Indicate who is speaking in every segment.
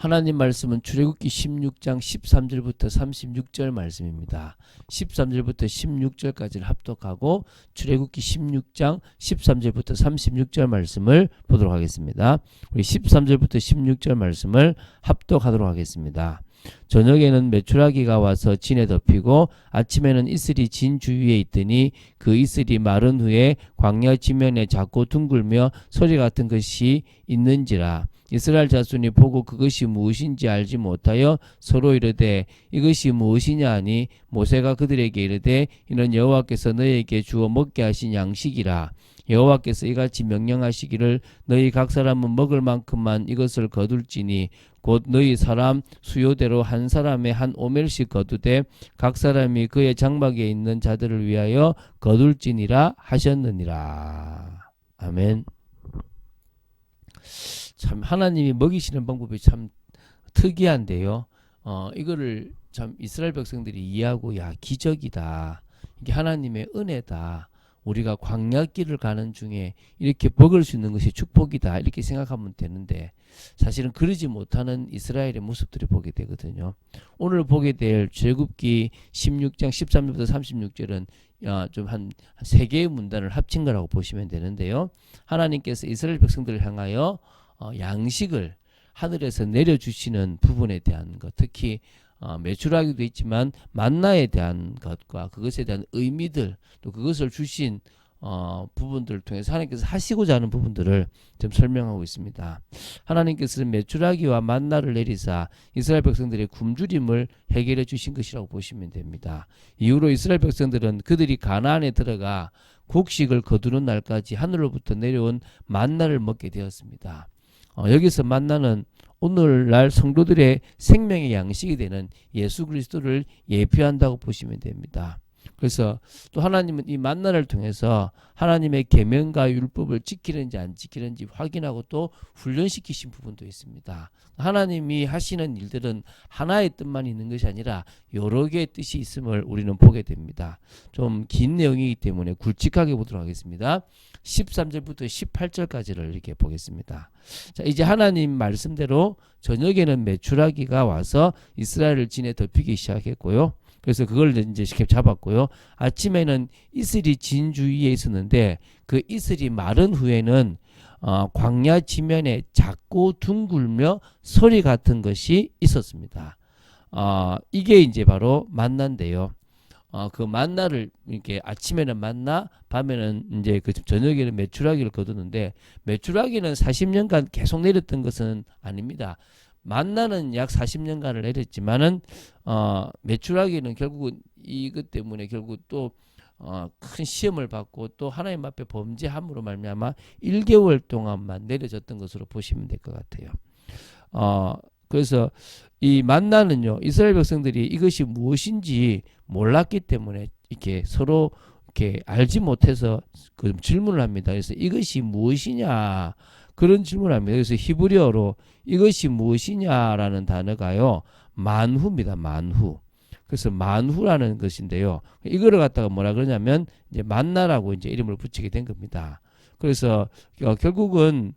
Speaker 1: 하나님 말씀은 출애굽기 16장 13절부터 36절 말씀입니다. 13절부터 16절까지를 합독하고 출애굽기 16장 13절부터 36절 말씀을 보도록 하겠습니다. 우리 13절부터 16절 말씀을 합독하도록 하겠습니다. 저녁에는 메추라기가 와서 진에 덮이고 아침에는 이슬이 진 주위에 있더니 그 이슬이 마른 후에 광야 지면에 작고 둥글며 소리 같은 것이 있는지라. 이스라엘 자손이 보고 그것이 무엇인지 알지 못하여 서로 이르되 이것이 무엇이냐 하니 모세가 그들에게 이르되 이는 여호와께서 너희에게 주어 먹게 하신 양식이라. 여호와께서 이같이 명령하시기를 너희 각 사람은 먹을 만큼만 이것을 거둘지니 곧 너희 사람 수요대로 한 사람의 한 오멜씩 거두되 각 사람이 그의 장막에 있는 자들을 위하여 거둘지니라 하셨느니라. 아멘. 참 하나님이 먹이시는 방법이 참 특이한데요. 이거를 참 이스라엘 백성들이 이해하고 야 기적이다. 이게 하나님의 은혜다. 우리가 광야길을 가는 중에 이렇게 먹을 수 있는 것이 축복이다. 이렇게 생각하면 되는데 사실은 그러지 못하는 이스라엘의 모습들을 보게 되거든요. 오늘 보게 될 출애굽기 16장 13절부터 36절은 좀 한 세 개의 문단을 합친 거라고 보시면 되는데요. 하나님께서 이스라엘 백성들을 향하여 양식을 하늘에서 내려주시는 부분에 대한 것, 특히 메추라기도 있지만 만나에 대한 것과 그것에 대한 의미들, 또 그것을 주신 부분들을 통해서 하나님께서 하시고자 하는 부분들을 좀 설명하고 있습니다. 하나님께서는 메추라기와 만나를 내리사 이스라엘 백성들의 굶주림을 해결해 주신 것이라고 보시면 됩니다. 이후로 이스라엘 백성들은 그들이 가나안에 들어가 곡식을 거두는 날까지 하늘로부터 내려온 만나를 먹게 되었습니다. 여기서 만나는 오늘날 성도들의 생명의 양식이 되는 예수 그리스도를 예표한다고 보시면 됩니다. 그래서 또 하나님은 이 만나를 통해서 하나님의 계명과 율법을 지키는지 안 지키는지 확인하고 또 훈련시키신 부분도 있습니다. 하나님이 하시는 일들은 하나의 뜻만 있는 것이 아니라 여러 개의 뜻이 있음을 우리는 보게 됩니다. 좀 긴 내용이기 때문에 굵직하게 보도록 하겠습니다. 13절부터 18절까지를 이렇게 보겠습니다. 자, 이제 하나님 말씀대로 저녁에는 메추라기가 와서 이스라엘을 진에 덮이기 시작했고요. 그래서 그걸 이제 쉽게 잡았고요. 아침에는 이슬이 진 주위에 있었는데 그 이슬이 마른 후에는 광야 지면에 작고 둥글며 소리 같은 것이 있었습니다. 이게 이제 바로 만나인데요. 그 만나를 이렇게 아침에는 만나, 밤에는 이제 그 저녁에는 메추라기를 거두는데 메추라기는 40년간 계속 내렸던 것은 아닙니다. 만나는 약 40년간을 내렸지만은 메추라기는 결국은 이것 때문에 결국 또 큰 시험을 받고 또 하나님 앞에 범죄함으로 말미암아 1개월 동안만 내려졌던 것으로 보시면 될 것 같아요. 그래서 이 만나는요, 이스라엘 백성들이 이것이 무엇인지 몰랐기 때문에 이렇게 서로 이렇게 알지 못해서 그 질문을 합니다. 그래서 이것이 무엇이냐 그런 질문을 합니다. 그래서 히브리어로 이것이 무엇이냐라는 단어가요, 만후입니다. 만후. 그래서 만후라는 것인데요. 이거를 갖다가 뭐라 그러냐면 이제 만나라고 이제 이름을 붙이게 된 겁니다. 그래서 결국은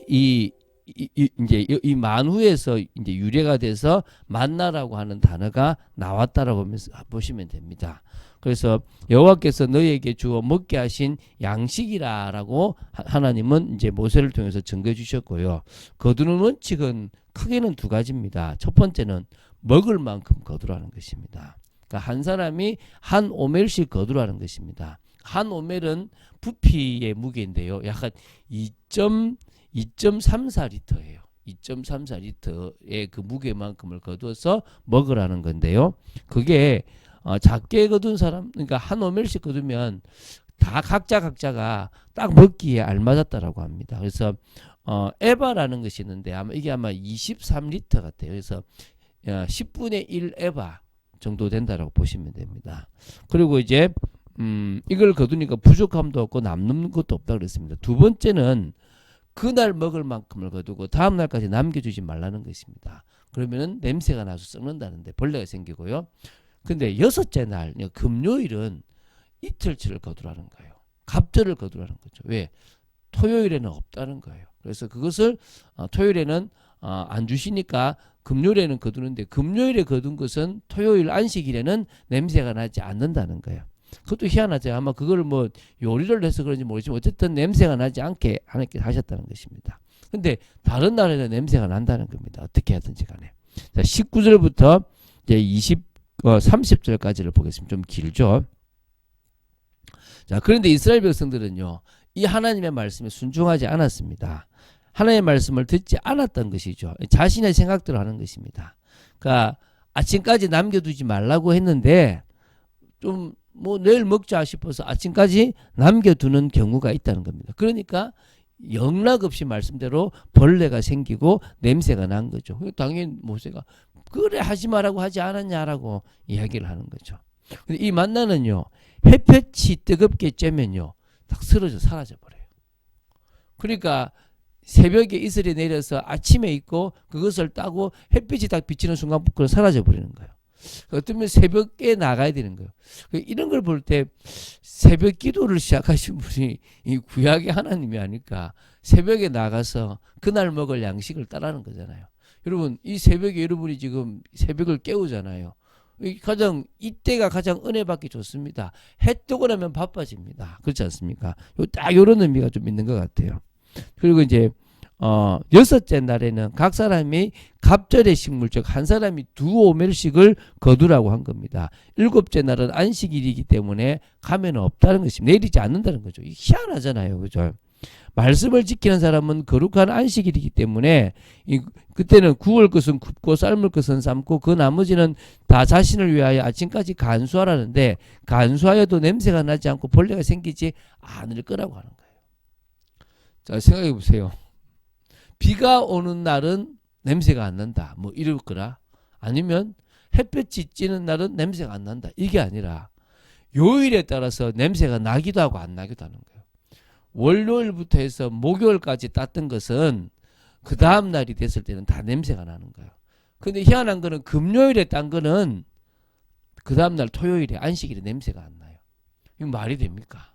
Speaker 1: 이제 이 만후에서 이제 유래가 돼서 만나라고 하는 단어가 나왔다라고 보시면 됩니다. 그래서 여호와께서 너희에게 주어 먹게 하신 양식이라라고 하나님은 이제 모세를 통해서 증거해 주셨고요. 거두는 원칙은 크게는 두 가지입니다. 첫 번째는 먹을 만큼 거두라는 것입니다. 그러니까 한 사람이 한 오멜씩 거두라는 것입니다. 한 오멜은 부피의 무게인데요. 약간 2.34리터예요. 2.34리터의 그 무게만큼을 거두어서 먹으라는 건데요. 그게 작게 거둔 사람, 그러니까 한 오멜씩 거두면 다 각자가 딱 먹기에 알맞았다라고 합니다. 그래서 에바라는 것이 있는데 이게 아마 23리터 같아요. 그래서 10분의 1 에바 정도 된다라고 보시면 됩니다. 그리고 이제 이걸 거두니까 부족함도 없고 남는 것도 없다 그랬습니다. 두 번째는 그날 먹을 만큼을 거두고 다음 날까지 남겨주지 말라는 것입니다. 그러면은 냄새가 나서 썩는다는데 벌레가 생기고요. 근데 여섯째 날 금요일은 이틀치를 거두라는 거예요. 갑절을 거두라는 거죠. 왜? 토요일에는 없다는 거예요. 그래서 그것을 토요일에는 안 주시니까 금요일에는 거두는데 금요일에 거둔 것은 토요일 안식일에는 냄새가 나지 않는다는 거예요. 그것도 희한하죠. 아마 그걸 뭐 요리를 해서 그런지 모르지만 어쨌든 냄새가 나지 않게 하셨다는 것입니다. 근데 다른 날에는 냄새가 난다는 겁니다. 어떻게 하든지 간에. 자, 19절부터 이제 30절까지를 보겠습니다. 좀 길죠. 자, 그런데 이스라엘 백성들은요, 이 하나님의 말씀에 순종하지 않았습니다. 하나님의 말씀을 듣지 않았던 것이죠. 자신의 생각대로 하는 것입니다. 그러니까 아침까지 남겨두지 말라고 했는데 좀 뭐 내일 먹자 싶어서 아침까지 남겨두는 경우가 있다는 겁니다. 그러니까 영락없이 말씀대로 벌레가 생기고 냄새가 난 거죠. 당연히 모세가 그래 하지 말라고 하지 않았냐라고 이야기를 하는 거죠. 근데 이 만나는요, 햇볕이 뜨겁게 쬐면요 딱 쓰러져 사라져 버려요. 그러니까 새벽에 이슬이 내려서 아침에 있고 그것을 따고 햇빛이 딱 비치는 순간부터 사라져 버리는 거예요. 어쩌면 새벽에 나가야 되는 거예요. 이런 걸 볼 때 새벽 기도를 시작하신 분이 이 구약의 하나님이 아닐까. 새벽에 나가서 그날 먹을 양식을 따라는 거잖아요. 여러분, 이 새벽에 여러분이 지금 새벽을 깨우잖아요. 이때가 가장 은혜 받기 좋습니다. 해 뜨고 나면 바빠집니다. 그렇지 않습니까? 딱 이런 의미가 좀 있는 것 같아요. 그리고 이제 여섯째 날에는 각 사람이 갑절의 식물, 즉 한 사람이 2오멜씩을 거두라고 한 겁니다. 일곱째 날은 안식일이기 때문에 가면은 없다는 것입니다. 내리지 않는다는 거죠. 희한하잖아요. 그죠? 말씀을 지키는 사람은 거룩한 안식일이기 때문에 그때는 구울 것은 굽고 삶을 것은 삶고 그 나머지는 다 자신을 위하여 아침까지 간수하라는데 간수하여도 냄새가 나지 않고 벌레가 생기지 않을 거라고 하는 거예요. 자, 생각해 보세요. 비가 오는 날은 냄새가 안 난다. 뭐 이럴 거라. 아니면 햇볕이 찌는 날은 냄새가 안 난다. 이게 아니라 요일에 따라서 냄새가 나기도 하고 안 나기도 하는 거예요. 월요일부터 해서 목요일까지 땄던 것은 그 다음 날이 됐을 때는 다 냄새가 나는 거예요. 근데 희한한 거는 금요일에 딴 거는 그 다음 날 토요일에 안식일에 냄새가 안 나요. 이거 말이 됩니까?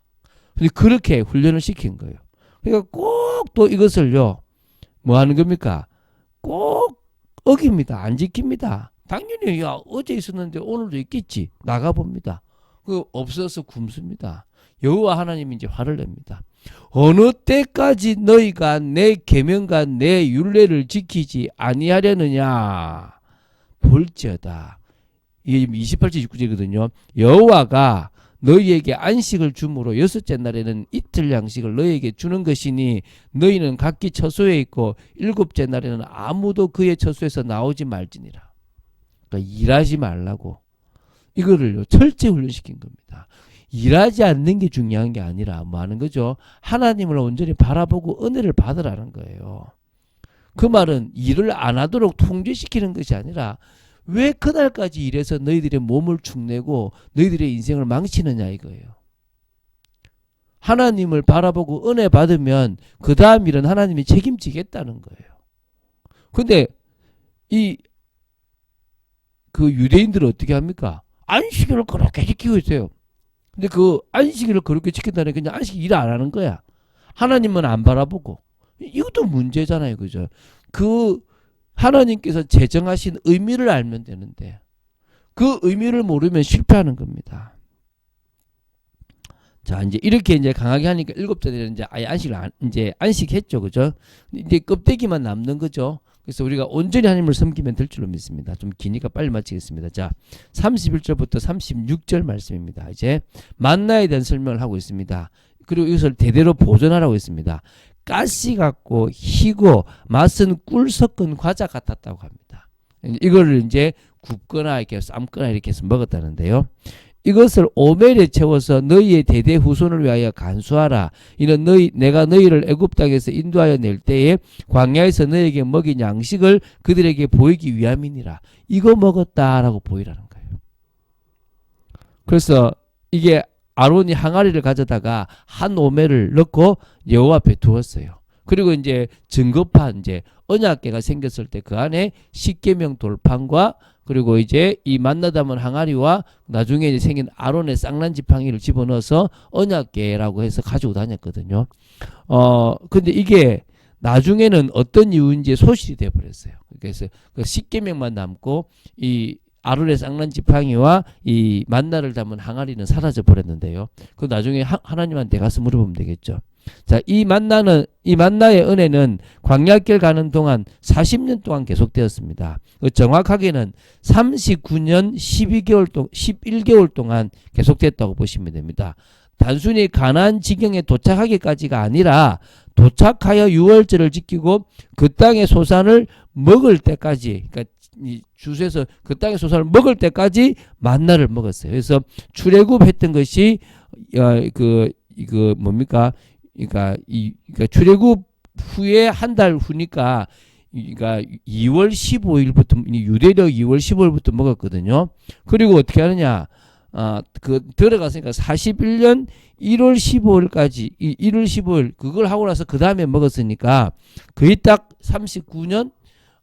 Speaker 1: 근데 그렇게 훈련을 시킨 거예요. 그러니까 꼭 또 이것을요, 뭐 하는 겁니까? 꼭 어깁니다. 안 지킵니다. 당연히 야 어제 있었는데 오늘도 있겠지. 나가봅니다. 그 없어서 굶습니다. 여호와 하나님이 이제 화를 냅니다. 어느 때까지 너희가 내 계명과 내 율례를 지키지 아니하려느냐 볼지어다. 이게 28절 29절이거든요. 여호와가 너희에게 안식을 주므로 여섯째 날에는 이틀 양식을 너희에게 주는 것이니 너희는 각기 처소에 있고 일곱째 날에는 아무도 그의 처소에서 나오지 말지니라. 그러니까 일하지 말라고 이거를요 철저히 훈련시킨 겁니다. 일하지 않는 게 중요한 게 아니라 뭐 하는 거죠? 하나님을 온전히 바라보고 은혜를 받으라는 거예요. 그 말은 일을 안 하도록 통제시키는 것이 아니라 왜 그날까지 일해서 너희들의 몸을 축내고 너희들의 인생을 망치느냐 이거예요. 하나님을 바라보고 은혜 받으면 그 다음 일은 하나님이 책임지겠다는 거예요. 근데 그 유대인들은 어떻게 합니까? 안식일을 그렇게 지키고 있어요. 근데 그 안식일을 그렇게 지킨다는 게 그냥 안식 일 안 하는 거야. 하나님은 안 바라보고. 이것도 문제잖아요. 그죠? 하나님께서 제정하신 의미를 알면 되는데 그 의미를 모르면 실패하는 겁니다. 자, 이제 이렇게 이제 강하게 하니까 일곱째 날에 이제 아예 이제 안식했죠. 그죠? 이제 껍데기만 남는 거죠. 그래서 우리가 온전히 하나님을 섬기면 될 줄로 믿습니다. 좀 기니까 빨리 마치겠습니다. 자, 31절부터 36절 말씀입니다. 이제 만나에 대한 설명을 하고 있습니다. 그리고 이것을 대대로 보존하라고 했습니다. 가시 같고 희고 맛은 꿀 섞은 과자 같았다고 합니다. 이거를 이제 굽거나 이렇게 삶거나 이렇게 해서 먹었다는데요. 이것을 오멜에 채워서 너희의 대대 후손을 위하여 간수하라. 이는 내가 너희를 애굽 땅에서 인도하여 낼 때에 광야에서 너희에게 먹인 양식을 그들에게 보이기 위함이니라. 이거 먹었다라고 보이라는 거예요. 그래서 이게 아론이 항아리를 가져다가 한 오멜을 넣고 여호와 앞에 두었어요. 그리고 이제 증거판 이제 언약궤가 생겼을 때 그 안에 십계명 돌판과 그리고 이제 이 만나 담은 항아리와 나중에 이제 생긴 아론의 쌍난 지팡이를 집어넣어서 언약궤라고 해서 가지고 다녔거든요. 근데 이게 나중에는 어떤 이유인지 소실이 돼 버렸어요. 그래서 그 10계명만 남고 이 아론의 쌍난 지팡이와 이 만나를 담은 항아리는 사라져 버렸는데요. 그 나중에 하나님한테 가서 물어보면 되겠죠. 자, 이 만나의 은혜는 광야길 가는 동안 40년 동안 계속되었습니다. 정확하게는 39년 11개월 동안 계속됐다고 보시면 됩니다. 단순히 가나안 지경에 도착하기까지가 아니라 도착하여 유월절을 지키고 그 땅의 소산을 먹을 때까지, 그러니까 이 주에서 그 땅의 소산을 먹을 때까지 만나를 먹었어요. 그래서 출애굽했던 것이 뭡니까? 그러니까 출애굽 후에 한 달 후니까 그러니까 2월 15일부터 유대력 2월 15일부터 먹었거든요. 그리고 어떻게 하느냐? 들어갔으니까 41년 1월 15일까지 1월 15일 그걸 하고 나서 그 다음에 먹었으니까 거의 딱 39년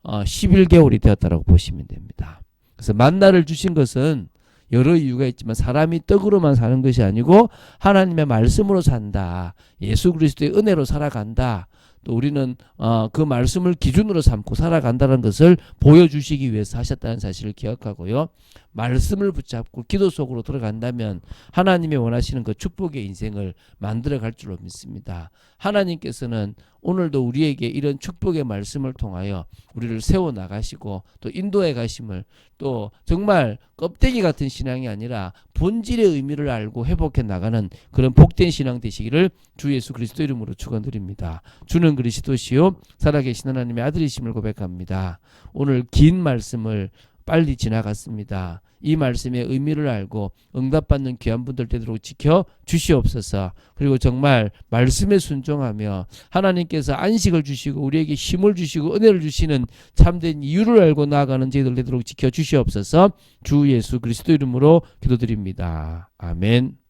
Speaker 1: 11개월이 되었다라고 보시면 됩니다. 그래서 만나를 주신 것은 여러 이유가 있지만 사람이 떡으로만 사는 것이 아니고 하나님의 말씀으로 산다. 예수 그리스도의 은혜로 살아간다. 또 우리는 그 말씀을 기준으로 삼고 살아간다는 것을 보여주시기 위해서 하셨다는 사실을 기억하고요. 말씀을 붙잡고 기도 속으로 들어간다면 하나님의 원하시는 그 축복의 인생을 만들어갈 줄로 믿습니다. 하나님께서는 오늘도 우리에게 이런 축복의 말씀을 통하여 우리를 세워나가시고 또 인도해 가심을 또 정말 껍데기 같은 신앙이 아니라 본질의 의미를 알고 회복해 나가는 그런 복된 신앙 되시기를 주 예수 그리스도 이름으로 축원드립니다. 주는 그리스도시요 살아계신 하나님의 아들이심을 고백합니다. 오늘 긴 말씀을 빨리 지나갔습니다. 이 말씀의 의미를 알고 응답받는 귀한 분들 되도록 지켜 주시옵소서. 그리고 정말 말씀에 순종하며 하나님께서 안식을 주시고 우리에게 힘을 주시고 은혜를 주시는 참된 이유를 알고 나아가는 저희들 되도록 지켜 주시옵소서. 주 예수 그리스도 이름으로 기도드립니다. 아멘.